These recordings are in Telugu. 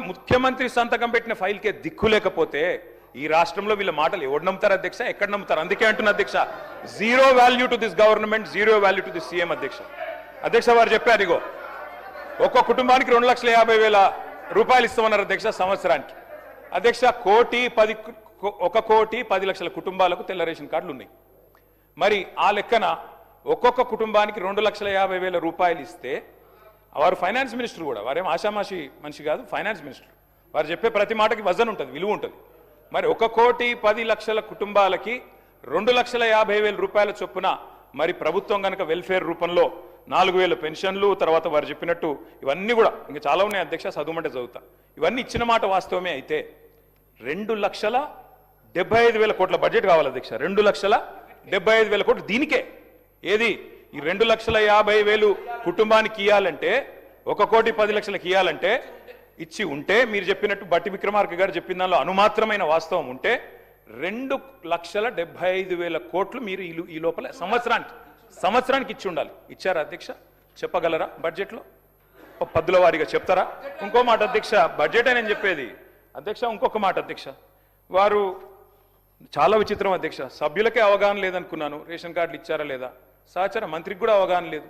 ముఖ్యమంత్రి సంతకం పెట్టిన ఫైల్కే దిక్కు లేకపోతే ఈ రాష్ట్రంలో వీళ్ళ మాటలు ఎవరు నమ్ముతారు అధ్యక్ష, ఎక్కడ నమ్ముతారు? అందుకే అంటున్న అధ్యక్ష, zero value to this government, zero value to this CM అధ్యక్ష. అధ్యక్ష వారు చెప్పారు, ఇగో ఒక్కొక్క కుటుంబానికి 2,50,000 రూపాయలు ఇస్తామన్నారు అధ్యక్ష సంవత్సరానికి. అధ్యక్ష 1,10,00,000 కుటుంబాలకు తెల్ల రేషన్ కార్డులు ఉన్నాయి. మరి ఆ లెక్కన ఒక్కొక్క కుటుంబానికి 2,50,000 రూపాయలు ఇస్తే, వారు ఫైనాన్స్ మినిస్టర్ కూడా, వారేం ఆషామాషి మనిషి కాదు, ఫైనాన్స్ మినిస్టర్. వారు చెప్పే ప్రతి మాటకి వజన్ ఉంటుంది, విలువ ఉంటుంది. మరి 1,10,00,000 కుటుంబాలకి 2,50,000 రూపాయల చొప్పున మరి ప్రభుత్వం కనుక వెల్ఫేర్ రూపంలో 4,000 పెన్షన్లు, తర్వాత వారు చెప్పినట్టు ఇవన్నీ కూడా ఇంకా చాలా ఉన్నాయి అధ్యక్ష, చదువుమంటే చదువుతా. ఇవన్నీ ఇచ్చిన మాట వాస్తవమే అయితే 2,75,000 కోట్ల బడ్జెట్ కావాలి అధ్యక్ష. 2,75,000 కోట్లు దీనికే. ఏది ఈ 2,50,000 కుటుంబానికి ఇవ్వాలంటే, 1,10,00,000కి ఇవ్వాలంటే ఇచ్చి ఉంటే, మీరు చెప్పినట్టు బట్టి విక్రమార్క గారు చెప్పిన దానిలో అనుమాత్రమైన వాస్తవం ఉంటే 2,75,000 కోట్లు మీరు ఈ లోపల సంవత్సరానికి ఇచ్చి ఉండాలి. ఇచ్చారా అధ్యక్ష? చెప్పగలరా? బడ్జెట్లో పద్దుల వారీగా చెప్తారా? ఇంకో మాట అధ్యక్ష, బడ్జెట్ నేను చెప్పేది అధ్యక్ష. ఇంకొక మాట అధ్యక్ష, వారు చాలా విచిత్రం అధ్యక్ష, సభ్యులకే అవగాహన లేదనుకున్నాను రేషన్ కార్డులు ఇచ్చారా లేదా. సహచర మంత్రికి కూడా అవగాహన లేదు.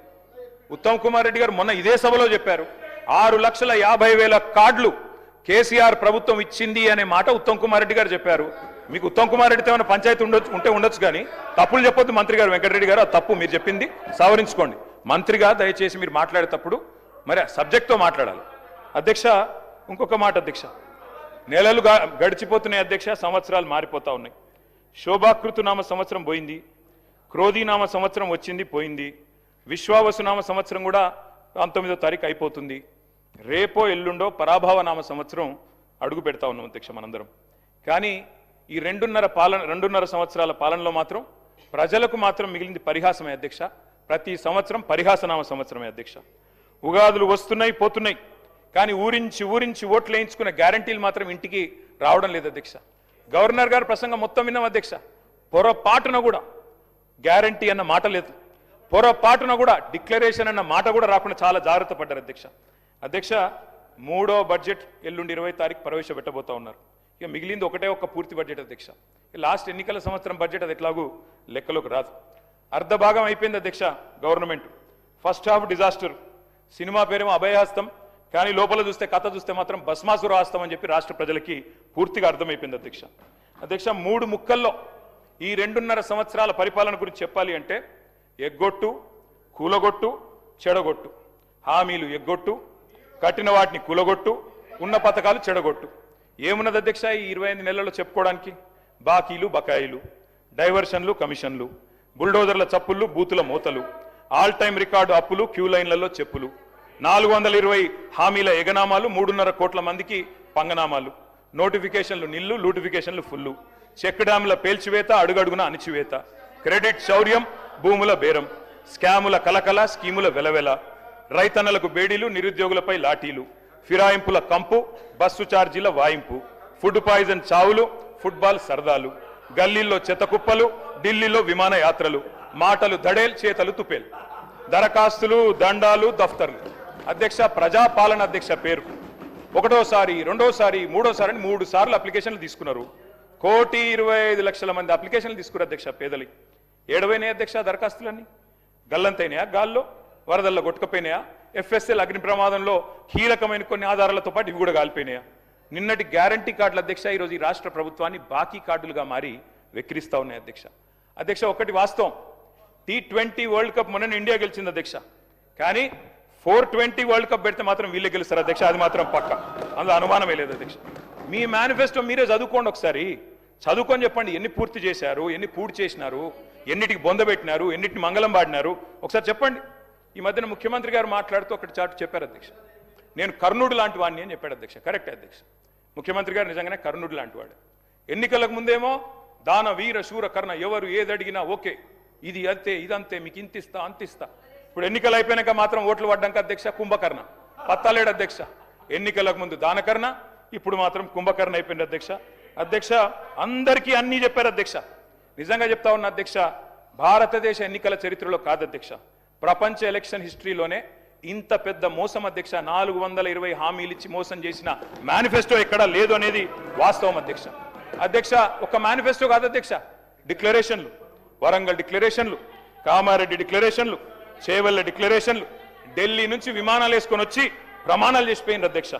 ఉత్తమ్ కుమార్ రెడ్డి గారు మొన్న ఇదే సభలో చెప్పారు, 6,50,000 కార్డులు కేసీఆర్ ప్రభుత్వం ఇచ్చింది అనే మాట ఉత్తమ్ కుమార్ రెడ్డి గారు చెప్పారు. మీకు ఉత్తమ్ కుమార్ రెడ్డితో ఏమైనా పంచాయతీ ఉండొచ్చు కానీ తప్పులు చెప్పొద్దు మంత్రి గారు. వెంకటరెడ్డి గారు, ఆ తప్పు మీరు చెప్పింది సవరించుకోండి. మంత్రిగా దయచేసి మీరు మాట్లాడేటప్పుడు మరి సబ్జెక్ట్తో మాట్లాడాలి అధ్యక్ష. ఇంకొక మాట అధ్యక్ష, నెలలు గడిచిపోతున్నాయి అధ్యక్ష, సంవత్సరాలు మారిపోతా ఉన్నాయి. శోభాకృతునామ సంవత్సరం పోయింది, క్రోధీనామ సంవత్సరం వచ్చింది పోయింది, విశ్వావసునామ సంవత్సరం కూడా 19వ తారీఖు అయిపోతుంది. రేపో ఎల్లుండో పరాభవనామ సంవత్సరం అడుగు పెడతా ఉన్నాం అధ్యక్ష మనందరం. కానీ ఈ 2.5 సంవత్సరాల పాలనలో మాత్రం ప్రజలకు మాత్రం మిగిలింది పరిహాసమే అధ్యక్ష. ప్రతి సంవత్సరం పరిహాసనామ సంవత్సరమే అధ్యక్ష. ఉగాదులు వస్తున్నాయి పోతున్నాయి, కానీ ఊరించి ఓట్లు వేయించుకున్న గ్యారంటీలు మాత్రం ఇంటికి రావడం లేదు అధ్యక్ష. గవర్నర్ గారు ప్రసంగం మొత్తం విన్నాం అధ్యక్ష, పొరపాటున కూడా గ్యారంటీ అన్న మాట లేదు, పొరపాటున కూడా డిక్లరేషన్ అన్న మాట కూడా రాకుండా చాలా జాగ్రత్త పడ్డారు అధ్యక్ష. అధ్యక్ష 3వ బడ్జెట్ ఎల్లుండి 20వ తారీఖు ప్రవేశపెట్టబోతా ఉన్నారు. ఇక మిగిలింది ఒక్క పూర్తి బడ్జెట్ అధ్యక్ష. లాస్ట్ ఎన్నికల సంవత్సరం బడ్జెట్ అది ఎట్లాగూ లెక్కలోకి రాదు. అర్ధ భాగం అయిపోయింది అధ్యక్ష government. First half disaster, cinema పేరేమో అభయహస్తం, కానీ లోపల చూస్తే కథ చూస్తే మాత్రం భస్మాసుర హస్తం అని చెప్పి రాష్ట్ర ప్రజలకి పూర్తిగా అర్థమైపోయింది అధ్యక్ష. అధ్యక్ష 3 ముక్కల్లో ఈ 2.5 సంవత్సరాల పరిపాలన గురించి చెప్పాలి అంటే, ఎగ్గొట్టు, కూలగొట్టు, చెడగొట్టు. హామీలు ఎగ్గొట్టు, కట్టిన వాటిని కూలగొట్టు, ఉన్న పథకాలు చెడగొట్టు. ఏమున్నది అధ్యక్ష ఈ 25 నెలల్లో చెప్పుకోవడానికి? బాకీలు బకాయిలు, డైవర్షన్లు కమిషన్లు, బుల్డోజర్ల చప్పుళ్ళు, బూతుల మూతలు, ఆల్ టైం రికార్డు అప్పులు, క్యూ లైన్లలో చెప్పులు, 420 హామీల ఎగనామాలు, 3.5 కోట్ల మందికి పంగనామాలు, నోటిఫికేషన్లు నిల్లు, లూటిఫికేషన్లు ఫుల్లు, చెక్ డ్యాముల పేల్చివేత, అడుగడుగున అణిచివేత, క్రెడిట్ శౌర్యం, భూముల బేరం, స్కాముల కలకల, స్కీముల వెలవెల, రైతన్నలకు బేడీలు, నిరుద్యోగులపై లాఠీలు, ఫిరాయింపుల కంపు, బస్సు ఛార్జీల వాయింపు, ఫుడ్ పాయిజన్ చావులు, ఫుట్బాల్ సరదాలు, గల్లీల్లో చెత్త కుప్పలు, ఢిల్లీలో విమాన యాత్రలు, మాటలు దడేల్, చేతలు తుపేల్, దరఖాస్తులు, దండాలు, దఫ్తర్లు. అధ్యక్ష ప్రజాపాలన అధ్యక్ష పేరు 1వసారి 2వసారి 3వసారి అని 3 సార్లు అప్లికేషన్లు తీసుకున్నారు. 1,25,00,000 మంది అప్లికేషన్లు తీసుకున్నారు అధ్యక్ష. పేదలి ఏడవైనాయి అధ్యక్ష దరఖాస్తులన్నీ, గల్లంతైనాయా, గాల్లో వరదల్లో కొట్టుకపోయినాయా, ఎఫ్ఎస్ఎల్ అగ్ని ప్రమాదంలో కీలకమైన కొన్ని ఆధారాలతో పాటు ఇవి కూడా కాలిపోయినాయా. నిన్నటి గ్యారంటీ కార్డులు అధ్యక్ష ఈరోజు ఈ రాష్ట్ర ప్రభుత్వాన్ని బాకీ కార్డులుగా మారి వెక్కిరిస్తా ఉన్నాయి అధ్యక్ష. అధ్యక్ష ఒకటి వాస్తవం, T20 వరల్డ్ కప్ మొన్న ఇండియా గెలిచింది అధ్యక్ష, కానీ 420 వరల్డ్ కప్ పెడితే మాత్రం వీళ్ళే గెలుస్తారు అధ్యక్ష, అది మాత్రం పక్క, అందులో అనుమానమే లేదు అధ్యక్ష. మీ మేనిఫెస్టో మీరే చదువుకోండి ఒకసారి, చదువుకొని చెప్పండి ఎన్ని పూర్తి చేశారు, ఎన్ని పూర్తి చేసినారు, ఎన్నిటికి బొందబెట్టినారు, ఎన్నిటిని మంగళం పాడినారు ఒకసారి చెప్పండి. ఈ మధ్యన ముఖ్యమంత్రి గారు మాట్లాడుతూ ఒకటి చాటు చెప్పారు అధ్యక్ష, నేను కర్ణుడు లాంటి వాడిని అని చెప్పాడు అధ్యక్ష. కరెక్ట్ అధ్యక్ష, ముఖ్యమంత్రి గారు నిజంగానే కర్ణుడు లాంటి వాడు. ఎన్నికలకు ముందేమో దాన వీర శూర కర్ణ, ఎవరు ఏది అడిగినా ఓకే, ఇది అంతే ఇదంతే, మీకు ఇంతిస్తా అంతిస్తా. ఇప్పుడు ఎన్నికలు అయిపోయినాక మాత్రం ఓట్లు పడ్డాక అధ్యక్ష కుంభకర్ణ, పత్తాలేడు అధ్యక్ష. ఎన్నికలకు ముందు దానకర్ణ, ఇప్పుడు మాత్రం కుంభకర్ణ అయిపోయింది అధ్యక్ష. అధ్యక్ష అందరికీ అన్నీ చెప్పారు అధ్యక్ష. నిజంగా చెప్తా ఉన్న అధ్యక్ష, భారతదేశ ఎన్నికల చరిత్రలో కాదు అధ్యక్ష, ప్రపంచ ఎలక్షన్ హిస్టరీలోనే ఇంత పెద్ద మోసం అధ్యక్ష 420 హామీలు ఇచ్చి మోసం చేసిన మేనిఫెస్టో ఎక్కడా లేదు అనేది వాస్తవం అధ్యక్ష. అధ్యక్ష ఒక మేనిఫెస్టో కాదు అధ్యక్ష, డిక్లరేషన్లు, వరంగల్ డిక్లరేషన్లు, కామారెడ్డి డిక్లరేషన్లు, చేవెళ్ళ డిక్లరేషన్లు, ఢిల్లీ నుంచి విమానాలు వేసుకొని వచ్చి ప్రమాణాలు చేసిపోయింది అధ్యక్ష.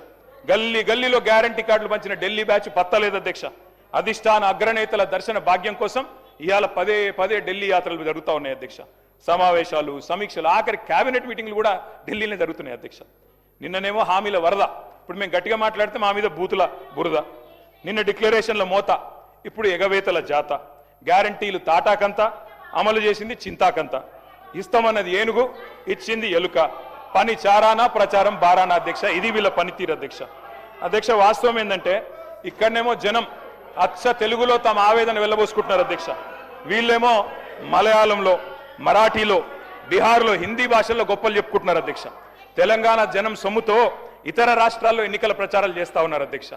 గల్లీ గల్లీలో గ్యారంటీ కార్డులు పంచిన ఢిల్లీ బ్యాచ్ పత్తలేదు అధ్యక్ష. అధిష్టాన అగ్రనేతల దర్శన భాగ్యం కోసం ఇవాళ పదే ఢిల్లీ యాత్రలు జరుగుతూ ఉన్నాయి అధ్యక్ష. సమావేశాలు, సమీక్షలు, ఆఖరి కేబినెట్ మీటింగ్లు కూడా ఢిల్లీలో జరుగుతున్నాయి అధ్యక్ష. నిన్ననేమో హామీల వరద, ఇప్పుడు మేము గట్టిగా మాట్లాడితే మా మీద బూతుల బురద. నిన్న డిక్లరేషన్ల మోత, ఇప్పుడు ఎగవేతల జాత. గ్యారంటీలు తాటాకంత, అమలు చేసింది చింతాకంత. ఇస్తామన్నది ఏనుగు, ఇచ్చింది ఎలుక. పని చారానా, ప్రచారం బారానా అధ్యక్ష. ఇది వీళ్ళ పనితీరు అధ్యక్ష. అధ్యక్ష వాస్తవం ఏంటంటే ఇక్కడనేమో జనం అచ్చ తెలుగులో తమ ఆవేదన వెళ్ళబోసుకుంటున్నారు అధ్యక్ష. వీళ్ళేమో మలయాళంలో, మరాఠీలో, బీహార్లో, హిందీ భాషల్లో గొప్పలు చెప్పుకుంటున్నారు అధ్యక్ష. తెలంగాణ జనం సొమ్ముతో ఇతర రాష్ట్రాల్లో ఎన్నికల ప్రచారాలు చేస్తా ఉన్నారు అధ్యక్ష.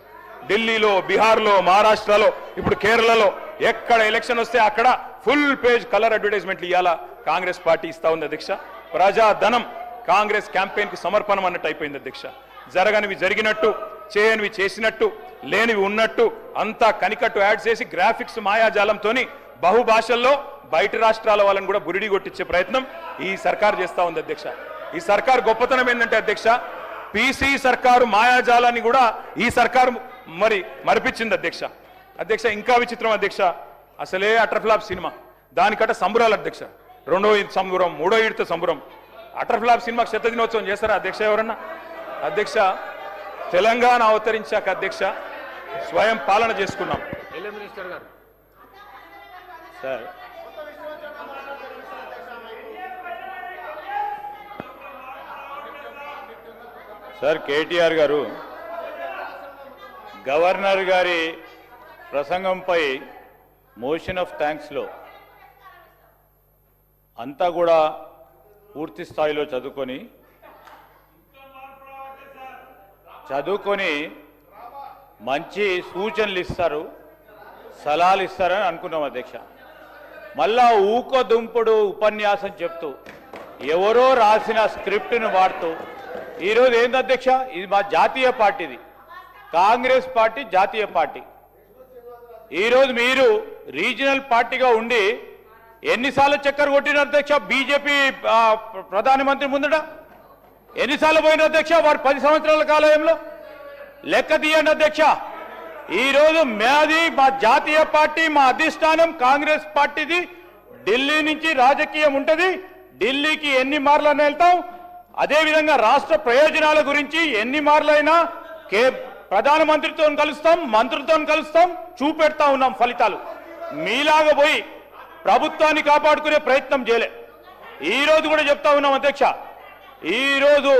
ఢిల్లీలో, బీహార్లో, మహారాష్ట్రలో, ఇప్పుడు కేరళలో ఎక్కడ ఎలక్షన్ వస్తే అక్కడ ఫుల్ పేజ్ కలర్ అడ్వర్టైజ్మెంట్లు ఇవాళ కాంగ్రెస్ పార్టీ ఇస్తా ఉంది అధ్యక్ష. ప్రజాధనం కాంగ్రెస్ క్యాంపెయిన్ కు సమర్పణం అన్నట్టు అయిపోయింది అధ్యక్ష. జరగనివి జరిగినట్టు, చేయనివి చేసినట్టు, లేనివి ఉన్నట్టు అంతా కనికట్టు యాడ్ చేసి గ్రాఫిక్స్ మాయాజాలంతో బహుభాషల్లో బయట రాష్ట్రాల వాళ్ళని కూడా బురిడి కొట్టించే ప్రయత్నం ఈ సర్కార్ చేస్తా ఉంది అధ్యక్ష. ఈ సర్కార్ గొప్పతనం ఏంటంటే అధ్యక్ష, పీసీ సర్కారు మాయాజాలాన్ని కూడా ఈ సర్కారు మరిపించింది అధ్యక్ష. అధ్యక్ష ఇంకా విచిత్రం అధ్యక్ష, అసలే అటర్ఫ్లాప్ సినిమా, దానికట సంబురాలు అధ్యక్ష. 2వ ఈద్ సంబురం, 3వ ఈడ్తో సంబురం. అటర్ఫ్లాప్ సినిమాకి శత దినోత్సవం చేస్తారా అధ్యక్ష ఎవరన్నా? అధ్యక్ష తెలంగాణ అవతరించాక అధ్యక్ష స్వయం పాలన చేసుకున్నాం. మినిస్టర్ గారు సార్ కేటీఆర్ గారు గవర్నర్ గారి ప్రసంగంపై మోషన్ ఆఫ్ థ్యాంక్స్లో అంతా కూడా పూర్తి స్థాయిలో చదువుకొని మంచి సూచనలు ఇస్తారు, సలహాలు ఇస్తారని అనుకున్నాం అధ్యక్ష. మళ్ళా ఊకదుంపుడు ఉపన్యాసం చెప్తూ ఎవరో రాసిన స్క్రిప్ట్ను వాడుతూ ఈరోజు ఏంది అధ్యక్ష, ఇది మా జాతీయ పార్టీది, కాంగ్రెస్ పార్టీ జాతీయ పార్టీ. ఈరోజు మీరు రీజనల్ పార్టీగా ఉండి ఎన్నిసార్లు చక్కర కొట్టిన అధ్యక్ష బీజేపీ ప్రధానమంత్రి ముందట? ఎన్నిసార్లు పోయిన అధ్యక్ష వారు 10 సంవత్సరాల కాలంలో? లెక్క తీయండి అధ్యక్ష. ఈరోజు మాది మా జాతీయ పార్టీ, మా అధిష్టానం కాంగ్రెస్ పార్టీది. ఢిల్లీ నుంచి రాజకీయం ఉంటుంది, ఢిల్లీకి ఎన్ని మార్లైనా వెళ్తాం. అదేవిధంగా రాష్ట్ర ప్రయోజనాల గురించి ఎన్ని మార్లైనా ప్రధానమంత్రితో కలుస్తాం, మంత్రులతో కలుస్తాం, చూపెడతా ఉన్నాం ఫలితాలు. మీలాగా పోయి ప్రభుత్వాన్ని కాపాడుకునే ప్రయత్నం చేయలే. ఈరోజు కూడా చెప్తా ఉన్నాం అధ్యక్ష, ఈరోజు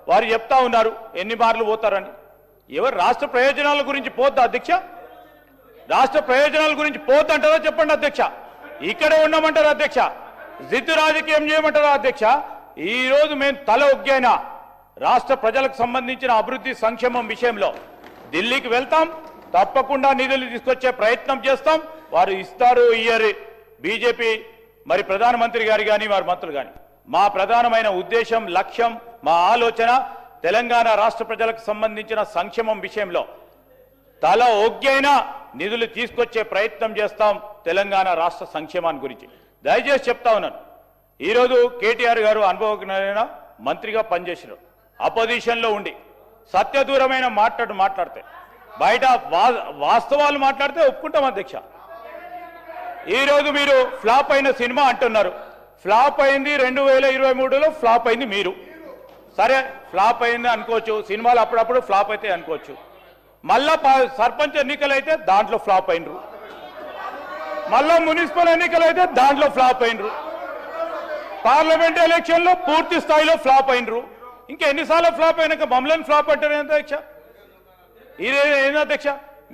వారు చెప్తా ఉన్నారు ఎన్ని మార్లు పోతారని. ఎవరు రాష్ట్ర ప్రయోజనాల గురించి పోద్దా అధ్యక్ష? రాష్ట్ర ప్రయోజనాల గురించి పోద్దంటారా చెప్పండి అధ్యక్ష. ఇక్కడే ఉన్నామంటారా అధ్యక్ష? జిద్దు రాజకీయం చేయమంటారా అధ్యక్ష? ఈరోజు మేము తల ఒగ్గైనా రాష్ట్ర ప్రజలకు సంబంధించిన అభివృద్ధి సంక్షేమం విషయంలో ఢిల్లీకి వెళ్తాం, తప్పకుండా నిధులు తీసుకొచ్చే ప్రయత్నం చేస్తాం. వారు ఇస్తారు ఇయ్యరు, బీజేపీ ప్రధానమంత్రి గారు కానీ వారి మంత్రులు కానీ. మా ప్రధానమైన ఉద్దేశం, లక్ష్యం, మా ఆలోచన తెలంగాణ రాష్ట్ర ప్రజలకు సంబంధించిన సంక్షేమం విషయంలో తల ఒగ్గైనా నిధులు తీసుకొచ్చే ప్రయత్నం చేస్తాం తెలంగాణ రాష్ట్ర సంక్షేమాన్ని గురించి. దయచేసి చెప్తా ఉన్నాను, ఈరోజు కేటీఆర్ గారు అనుభవజ్ఞులైన మంత్రిగా పనిచేసినారు. అపోజిషన్లో ఉండి సత్యదూరమైన మాట్లాడితే బయట వాస్తవాలు మాట్లాడితే ఒప్పుకుంటాం అధ్యక్ష. ఈరోజు మీరు ఫ్లాప్ అయిన సినిమా అంటున్నారు. ఫ్లాప్ అయింది 2023లో, ఫ్లాప్ అయింది మీరు. సరే ఫ్లాప్ అయింది అనుకోవచ్చు, సినిమాలు అప్పుడప్పుడు ఫ్లాప్ అయితే అనుకోవచ్చు. మళ్ళా సర్పంచ్ ఎన్నికలు అయితే దాంట్లో ఫ్లాప్ అయినరు, మళ్ళా మున్సిపల్ ఎన్నికలు అయితే దాంట్లో ఫ్లాప్ అయినరు, పార్లమెంట్ ఎలక్షన్లో పూర్తి స్థాయిలో ఫ్లాప్ అయినరు. ఇంకా ఎన్నిసార్లు ఫ్లాప్ అయినాక మమ్మల్ని ఫ్లాప్ అంటారు అధ్యక్ష? ఏంది అధ్యక్ష?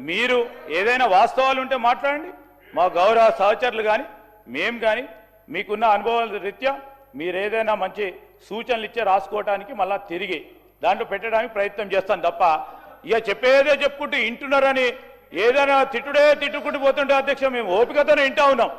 మీరు ఏదైనా వాస్తవాలు ఉంటే మాట్లాడండి. మా గౌరవ సహచరులు కానీ మేము కానీ మీకున్న అనుభవాల రీత్యా మీరు ఏదైనా మంచి సూచనలు ఇచ్చే రాసుకోవడానికి మళ్ళా తిరిగి దాంట్లో పెట్టడానికి ప్రయత్నం చేస్తాను తప్ప ఇక చెప్పేదే చెప్పుకుంటూ వింటున్నారని ఏదైనా తిట్టుకుంటూ పోతుంటే అధ్యక్ష మేము ఓపికతోనే వింటా ఉన్నాం.